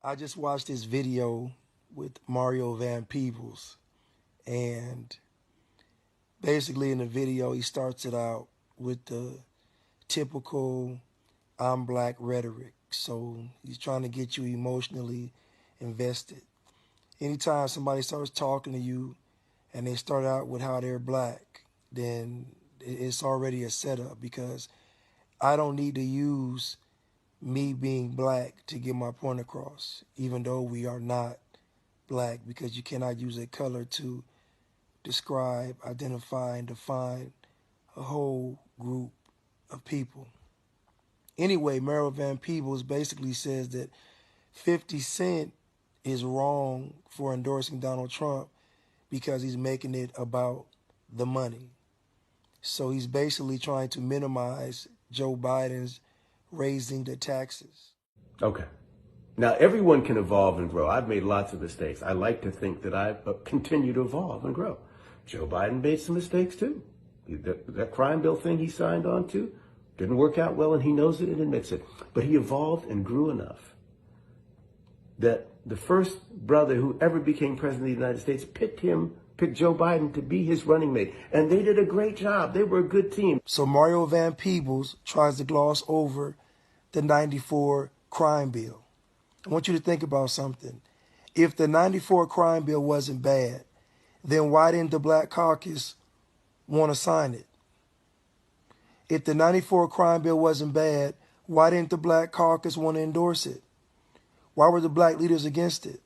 I just watched this video with Mario Van Peebles, and basically in the video he starts it out with the typical "I'm black" rhetoric. So he's trying to get you emotionally invested. Anytime somebody starts talking to you and they start out with how they're black, then it's already a setup, because I don't need to use me being black to get my point across, even though we are not black, because you cannot use a color to describe, identify, and define a whole group of people. Anyway, Mario Van Peebles basically says that 50 Cent is wrong for endorsing Donald Trump because he's making it about the money. So he's basically trying to minimize Joe Biden's raising the taxes. Okay. Now, everyone can evolve and grow. I've made lots of mistakes. I like to think that I continue to evolve and grow. Joe Biden made some mistakes, too. That crime bill thing he signed on to didn't work out well, and he knows it and admits it. But he evolved and grew enough that the first brother who ever became president of the United States picked Joe Biden to be his running mate. And they did a great job. They were a good team. So Mario Van Peebles tries to gloss over the 94 crime bill. I want you to think about something. If the 94 crime bill wasn't bad, then why didn't the Black Caucus want to sign it? If the 94 crime bill wasn't bad, why didn't the Black Caucus want to endorse it? Why were the black leaders against it?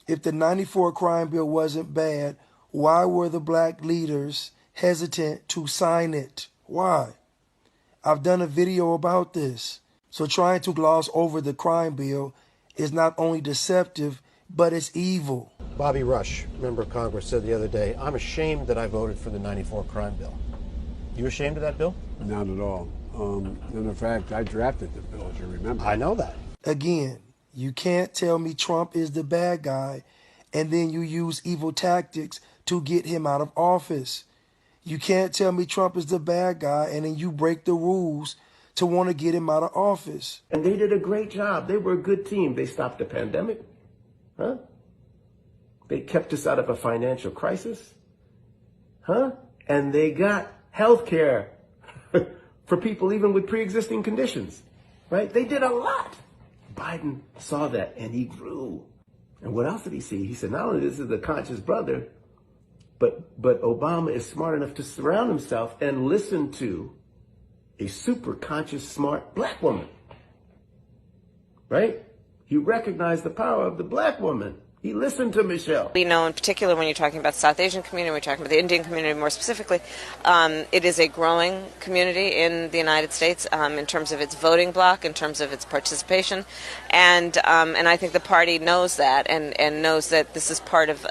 If the 94 crime bill wasn't bad, why were the black leaders hesitant to sign it? Why? I've done a video about this. So trying to gloss over the crime bill is not only deceptive, but it's evil. Bobby Rush, member of Congress, said the other day, "I'm ashamed that I voted for the 94 crime bill." You ashamed of that bill? Not at all. In fact, I drafted the bill, as you remember. I know that. Again, you can't tell me Trump is the bad guy and then you use evil tactics to get him out of office. You can't tell me Trump is the bad guy and then you break the rules to want to get him out of office. And they did a great job. They were a good team. They stopped the pandemic. Huh? They kept us out of a financial crisis. Huh? And they got health care for people even with pre-existing conditions. Right? They did a lot. Biden saw that and he grew. And what else did he see? He said, not only this is the conscious brother, but Obama is smart enough to surround himself and listen to a super conscious, smart black woman. Right? He recognized the power of the black woman. He listened to Michelle. We know in particular when you're talking about the South Asian community, when you're talking about the Indian community more specifically, it is a growing community in the United States in terms of its voting bloc, in terms of its participation. And I think the party knows that and knows that this is part of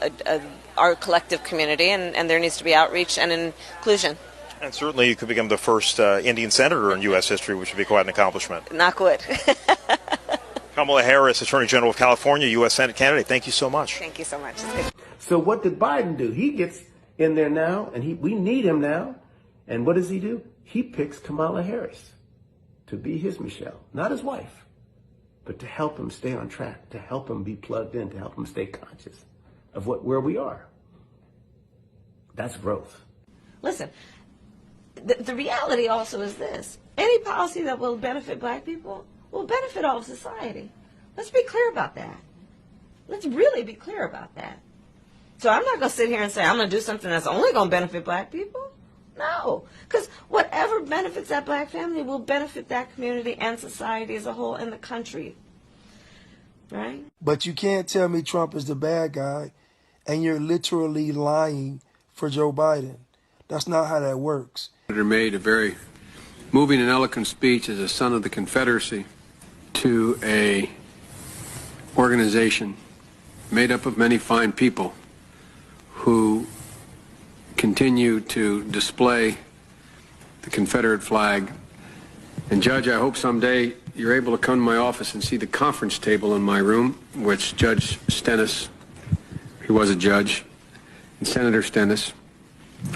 our collective community, and there needs to be outreach and inclusion. And certainly you could become the first Indian senator in U.S. history, which would be quite an accomplishment. Not good. Kamala Harris, Attorney General of California, U.S. Senate candidate, thank you so much. Thank you so much. It's good. So what did Biden do? He gets in there now, and we need him now. And what does he do? He picks Kamala Harris to be his Michelle, not his wife, but to help him stay on track, to help him be plugged in, to help him stay conscious of where we are. That's growth. Listen, the reality also is this. Any policy that will benefit black people will benefit all of society. Let's be clear about that. Let's really be clear about that. So I'm not going to sit here and say I'm going to do something that's only going to benefit black people. No, because whatever benefits that black family will benefit that community and society as a whole and the country. Right? But you can't tell me Trump is the bad guy and you're literally lying for Joe Biden. That's not how that works. Senator made a very moving and eloquent speech as a son of the Confederacy to a organization made up of many fine people who continue to display the Confederate flag. And Judge, I hope someday you're able to come to my office and see the conference table in my room, which Judge Stennis, he was a judge, and Senator Stennis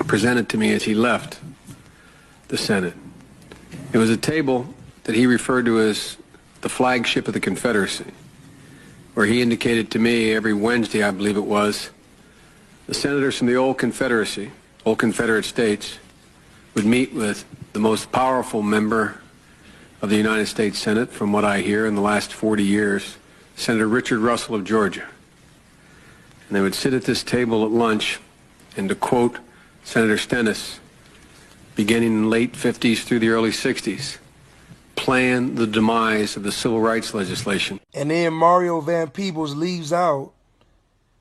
presented to me as he left the Senate. It was a table that he referred to as the flagship of the Confederacy. where he indicated to me every Wednesday, I believe it was, the senators from the old Confederacy, old Confederate states, would meet with the most powerful member of the United States Senate, from what I hear, in the last 40 years, Senator Richard Russell of Georgia. And they would sit at this table at lunch, and to quote Senator Stennis, beginning in the late 50s through the early 60s, plan the demise of the civil rights legislation. And then Mario Van Peebles leaves out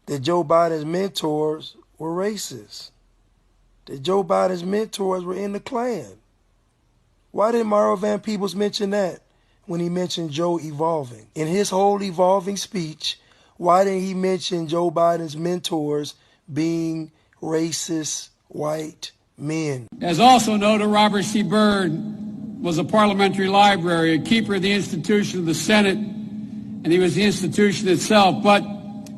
that Joe Biden's mentors were racist, that Joe Biden's mentors were in the Klan. Why didn't Mario Van Peebles mention that when he mentioned Joe evolving? In his whole evolving speech, why didn't he mention Joe Biden's mentors being racist white men? As also noted, Robert C. Byrd was a parliamentary library, a keeper of the institution of the Senate, and he was the institution itself. But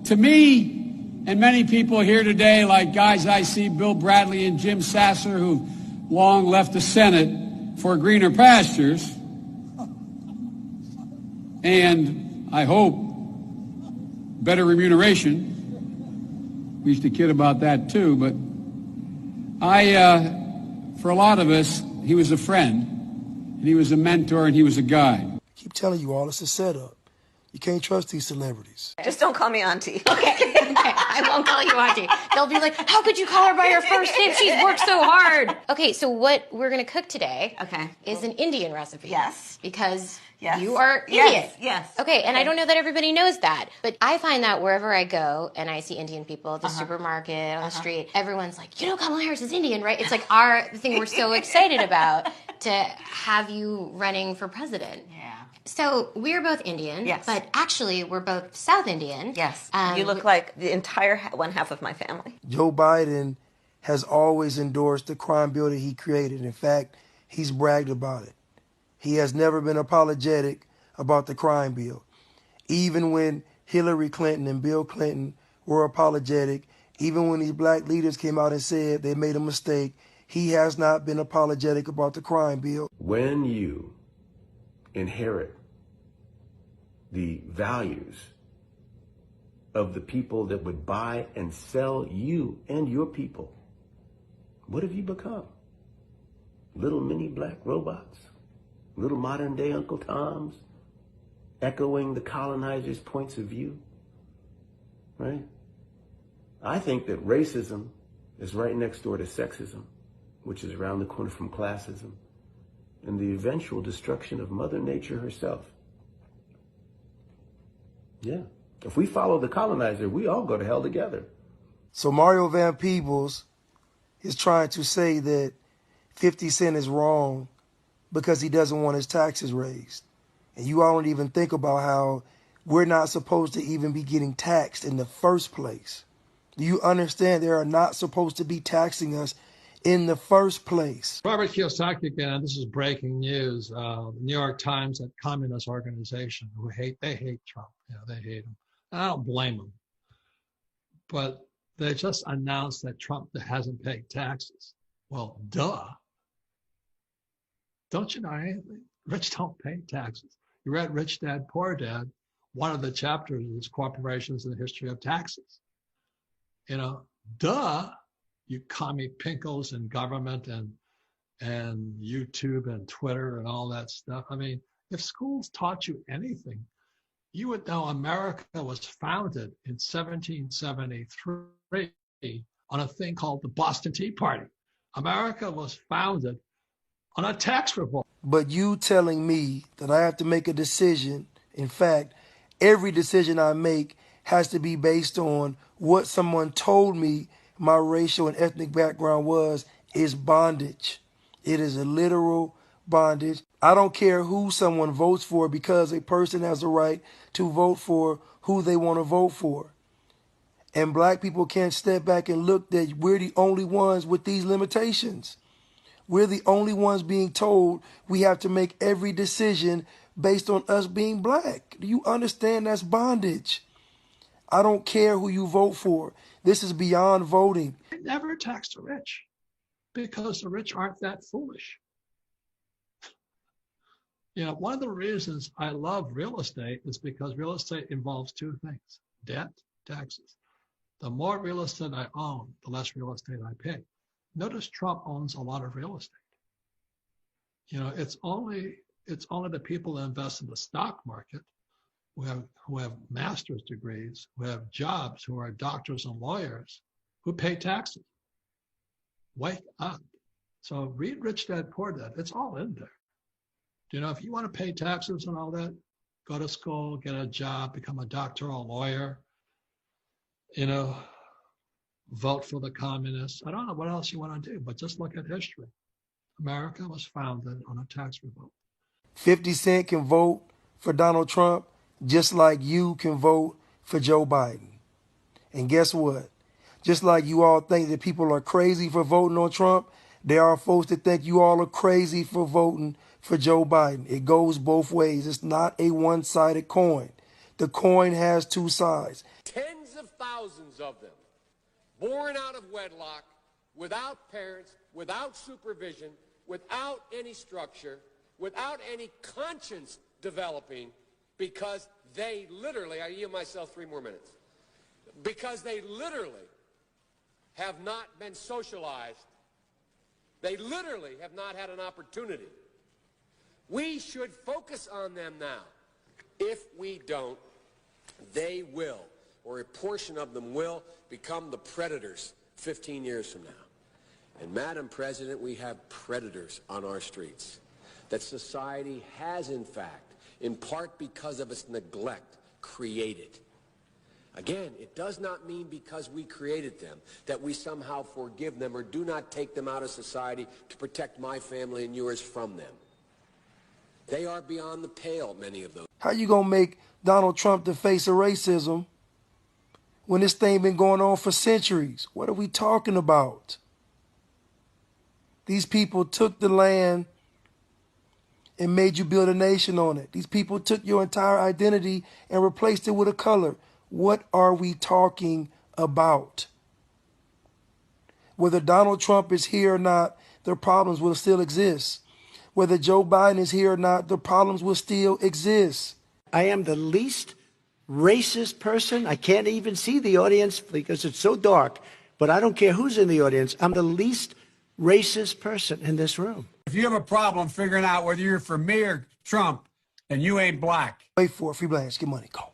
to me, and many people here today, like guys I see, Bill Bradley and Jim Sasser, who've long left the Senate for greener pastures, and I hope better remuneration. We used to kid about that too, but for a lot of us, he was a friend, and he was a mentor, and he was a guide. I keep telling you all, it's a setup. You can't trust these celebrities. Just don't call me auntie. Okay, I won't call you auntie. They'll be like, how could you call her by her first name? She's worked so hard. Okay, so what we're going to cook today is an Indian recipe. Yes. Because Yes. you are Indian. Yes. Okay, and I don't know that everybody knows that, but I find that wherever I go and I see Indian people at the supermarket, on the street, everyone's like, you know Kamala Harris is Indian, right? It's like the thing we're so excited about to have you running for president. Yeah. So we're both Indian, Yes. but actually we're both South Indian. Yes. You look like the entire one half of my family. Joe Biden has always endorsed the crime bill that he created. In fact, he's bragged about it. He has never been apologetic about the crime bill. Even when Hillary Clinton and Bill Clinton were apologetic, even when these black leaders came out and said they made a mistake, he has not been apologetic about the crime bill. When you inherit the values of the people that would buy and sell you and your people, what have you become? Little mini black robots? Little modern day Uncle Toms, echoing the colonizers' points of view, right? I think that racism is right next door to sexism, which is around the corner from classism, and the eventual destruction of Mother Nature herself. Yeah. If we follow the colonizer, we all go to hell together. So Mario Van Peebles is trying to say that 50 Cent is wrong because he doesn't want his taxes raised. And you all don't even think about how we're not supposed to even be getting taxed in the first place. Do you understand they are not supposed to be taxing us in the first place? Robert Kiyosaki again, this is breaking news. The New York Times, that communist organization, they hate Trump. Yeah, they hate him. And I don't blame them. But they just announced that Trump hasn't paid taxes. Well, duh. Don't you know anything? Rich don't pay taxes. You read Rich Dad, Poor Dad. One of the chapters is corporations and the history of taxes. You know, duh, you commie pinkles and government and YouTube and Twitter and all that stuff. I mean, if schools taught you anything, you would know America was founded in 1773 on a thing called the Boston Tea Party. America was founded on a tax reform. But you telling me that I have to make a decision, in fact, every decision I make has to be based on what someone told me my racial and ethnic background was, is bondage. It is a literal bondage. I don't care who someone votes for because a person has a right to vote for who they want to vote for. And black people can't step back and look that we're the only ones with these limitations. We're the only ones being told we have to make every decision based on us being black. Do you understand that's bondage? I don't care who you vote for. This is beyond voting. They never tax the rich because the rich aren't that foolish. One of the reasons I love real estate is because real estate involves two things: debt, taxes. The more real estate I own, the less real estate I pay. Notice Trump owns a lot of real estate. It's only the people that invest in the stock market who have master's degrees, who have jobs, who are doctors and lawyers, who pay taxes. Wake up. So read Rich Dad, Poor Dad. It's all in there. If you want to pay taxes and all that, go to school, get a job, become a doctor or a lawyer, vote for the communists. I don't know what else you want to do, but just look at history. America was founded on a tax revolt. 50 Cent can vote for Donald Trump just like you can vote for Joe Biden. And guess what? Just like you all think that people are crazy for voting on Trump, there are folks that think you all are crazy for voting for Joe Biden. It goes both ways. It's not a one-sided coin. The coin has two sides. Tens of thousands of them, born out of wedlock, without parents, without supervision, without any structure, without any conscience developing, because they literally, I yield myself 3 more minutes, because they literally have not been socialized. They literally have not had an opportunity. We should focus on them now. If we don't, they will, or a portion of them will, become the predators 15 years from now. And Madam President, we have predators on our streets that society has, in fact, in part because of its neglect, created. Again, it does not mean because we created them that we somehow forgive them or do not take them out of society to protect my family and yours from them. They are beyond the pale, many of those. How you gonna make Donald Trump the face of racism when this thing been going on for centuries? What are we talking about? These people took the land and made you build a nation on it. These people took your entire identity and replaced it with a color. What are we talking about? Whether Donald Trump is here or not, the problems will still exist. Whether Joe Biden is here or not, the problems will still exist. I am the least racist person. I can't even see the audience because it's so dark, but I don't care who's in the audience. I'm the least racist person in this room. If you have a problem figuring out whether you're for me or Trump, then you ain't black. Wait for it. Free Blaq. Get money. Go.